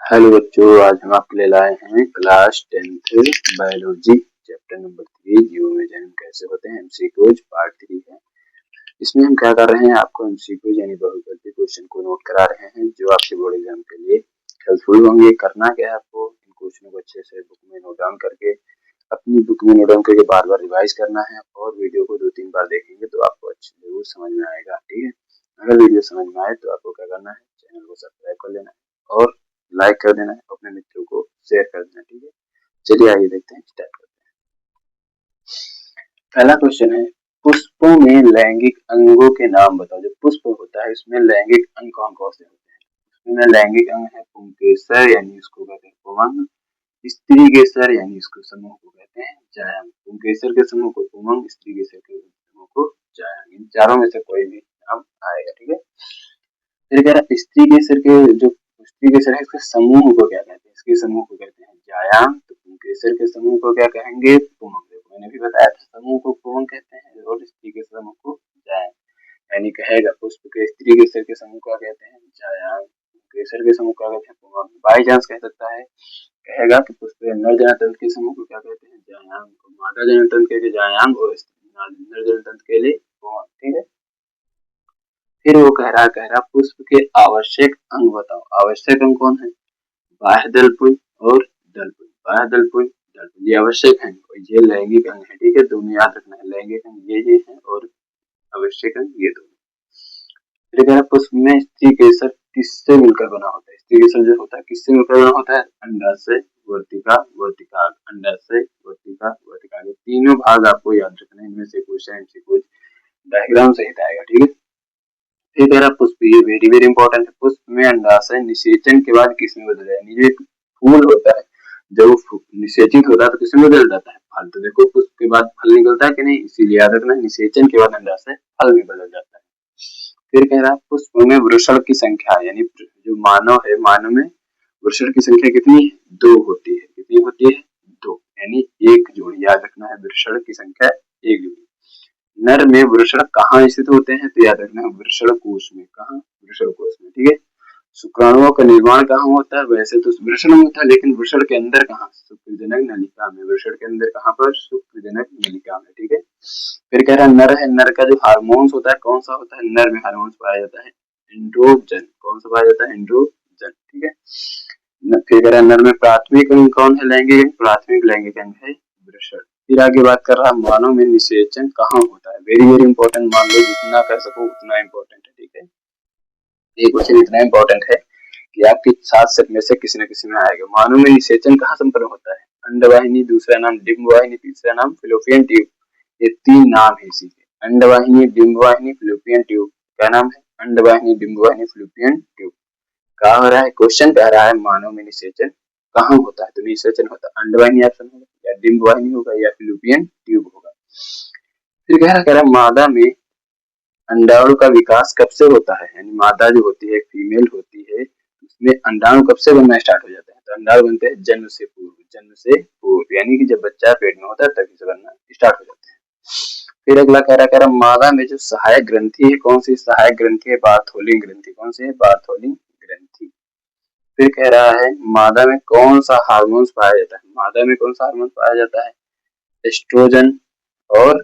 Hello बच्चों, आज हम आपके लिए लाए हैं class 10th biology chapter number 3 जीव में जन्म कैसे होते हैं एमसीक्यूज पार्ट 3 है। इसमें हम क्या कर रहे हैं, आपको एमसीक्यूज यानी बहुपद क्वेश्चन को नोट करा रहे हैं जो आपके बोर्ड एग्जाम के लिए हेल्पफुल होंगे। करना क्या है, आपको इन क्वेश्चनों को अच्छे से बुक में नोट डाउन करके अपनी बुक में नोट डाउन करके बार बार रिवाइज करना है और वीडियो को 2-3 बार देखेंगे तो आपको अच्छे जरूर समझ में आएगा। ठीक है, अगर वीडियो समझ में आए तो आपको क्या करना है, चैनल को सब्सक्राइब कर लेना है और लाइक कर देना है, अपने मित्रों को शेयर कर देना। ठीक है, चलिए आइए देखते हैं, स्टार्ट करते हैं। पहला क्वेश्चन है, पुष्पों में लैंगिक अंगों के नाम बताओ। जो पुष्प होता है इसमें लैंगिक अंग कौन कौन से होते हैं? इसमें लैंगिक अंग है पुंकेसर यानी इसको कहते हैं पुमंग, स्त्री केसर यानी इसको समूह को कहते हैं जायांग। पुंकेसर के समूह को पुमंग, स्त्री केसर के समूह को जायांग। इन चारों में से कोई भी नाम आएगा। ठीक है, फिर कह रहा है स्त्री केसर के जो स्त्री केसर है इसके समूह को क्या कहते हैं? इसके समूह को कहते हैं जायांग। तो पुंकेसर के समूह को क्या कहेंगे? पुमंग। मैंने भी बताया था, समूह को पुमंग कहते हैं और स्त्री के समूह को जायांग। यानी कहेगा पुष्प के स्त्री केसर के समूह का कहते हैं जायांग, केसर के समूह का कहते हैं पुमंग। बाई चांस कह सकता है, कहेगा कि पुष्प के नर जनतंत्र के समूह को क्या कहते हैं? जायांग, मादा जनतंत्र के लिए जायांग और नर जनतंत्र के लिए पुमंग। ठीक है, फिर वो कह रहा पुष्प के आवश्यक अंग बताओ। आवश्यक अंग कौन है? बाह्य दलपुंज और दलपुंज। बाह्य दलपुंज, दलपुंज ये आवश्यक है और ये लैंगिक अंग है। ठीक है, दोनों याद रखना है, लैंगिक अंग ये है और आवश्यक अंग ये दोनों। फिर पुष्प में स्त्री केसर किससे मिलकर बना होता है? स्त्री केसर जो होता है किससे मिलकर बना होता है? अंडाशय, वर्तिका, वर्तिकाग्र। अंडाशय, वर्तिका, वर्तिकाग्र, तीनों भाग आपको याद रखना है। इनमें से क्वेश्चन एमसीक्यू डायग्राम सहित आएगा। ठीक है, फिर कह रहा पुष्प, ये वेरी वेरी इंपॉर्टेंट है। पुष्प में अंडाशय निषेचन के बाद किसमें बदल जाए? जो एक फूल होता है जब वो निषेचित होता है तो किसमें बदल जाता है? फल। तो देखो पुष्प के बाद फल निकलता है कि नहीं, इसीलिए याद रखना निषेचन के बाद अंडाशय फल में बदल जाता है। फिर कह रहा पुष्प में वृषण की संख्या यानी जो मानव है, मानव में वृषण की संख्या कितनी है? 2 होती है। कितनी होती है? 2, यानी एक जोड़ी। याद रखना है वृषण की संख्या एक जोड़ी। नर में वृषण कहाँ स्थित होते हैं? तो याद रखना है वृषण कोश में। कहाँ? वृषण कोश में। ठीक है, शुक्राणुओं का निर्माण कहाँ होता है? वैसे तो वृषण में होता है लेकिन वृषण के अंदर कहाँ? शुक्रजनक नलिका में। वृषण के अंदर कहाँ पर? शुक्रजनक नलिका में। ठीक है, फिर कह रहा है नर है, नर का जो हार्मोन्स होता है कौन सा होता है? नर में हार्मोन्स पाया जाता है एंड्रोजन। कौन सा पाया जाता है? एंड्रोजन। ठीक है, फिर कह रहा है नर में प्राथमिक अंग कौन है? लैंगिक। प्राथमिक लैंगिक अंग है वृषण। फिर आगे बात कर रहा है मानव में निषेचन कहाँ होता है? वेरी वेरी इंपॉर्टेंट, मान लो जितना कर सको उतना इंपॉर्टेंट है। ठीक है, ये क्वेश्चन इतना इंपॉर्टेंट है कि आपके 7 सेट में से किसी न किसी में आएगा। मानव में निषेचन कहाँ संपन्न होता है? अंडवाहिनी, दूसरा नाम डिंबवाहिनी, तीसरा नाम फिलोपियन ट्यूब। ये 3 नाम है इसी के, अंडवाहिनी, डिंबवाहिनी, फिलोपियन ट्यूब। क्या नाम है? अंडवाहिनी, डिंबवाहिनी, फिलोपियन ट्यूब। कहा हो रहा है, क्वेश्चन कह रहा है मानव में निषेचन कहाँ होता है? तो निषेचन होता है अंडवाहिनी ऑप्शन होगा या डिंबवाहिनी होगा या फिलोपियन ट्यूब होगा। फिर कह रहा मादा में अंडाणु का विकास कब से होता है? यानी मादा जो होती है, फीमेल होती है, उसमें अंडाणु कब से बनना स्टार्ट हो जाता है? तो अंडाणु बनते हैं जन्म से पूर्व। जन्म से पूर्व यानी कि जब बच्चा पेट में होता है तभी से बनना स्टार्ट हो जाते हैं। फिर अगला कह रहा मादा में जो सहायक ग्रंथि है कौन सी सहायक ग्रंथि है? बार्थोलिन ग्रंथि। कौन सी है? बार्थोलिन ग्रंथि। फिर कह रहा है मादा में कौन सा हार्मोन्स पाया जाता है? मादा में कौन सा हार्मोन पाया जाता है? एस्ट्रोजन और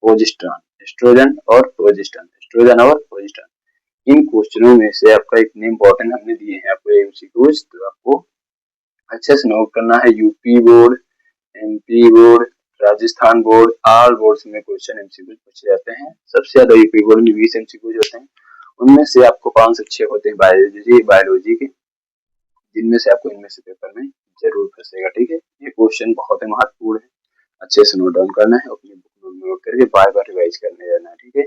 प्रोजेस्टेरॉन। एस्ट्रोजन और प्रोजेस्टेरॉन, एस्ट्रोजन और प्रोजेस्टेरॉन। इन क्वेश्चनों में से आपका इतने इंपॉर्टेंट हमने दिए हैं आपको एमसीक्यूज, तो आपको अच्छे से नोट करना है। UP board, MP board, Rajasthan board, all boards में क्वेश्चन एमसीक्यूज पूछे जाते हैं। सबसे ज्यादा यूपी बोर्ड में 20 एमसीक्यूज होते हैं। उनमें से आपको 5 अच्छे होते हैं बायोलॉजी के, जिनमें से आपको इनमें से पेपर में जरूर फंसेगा। ठीक है, ये क्वेश्चन बहुत ही महत्वपूर्ण है, अच्छे से नोट डाउन करना है, अपनी बुक में नोट करके बार बार रिवाइज करने जाना है। ठीक है।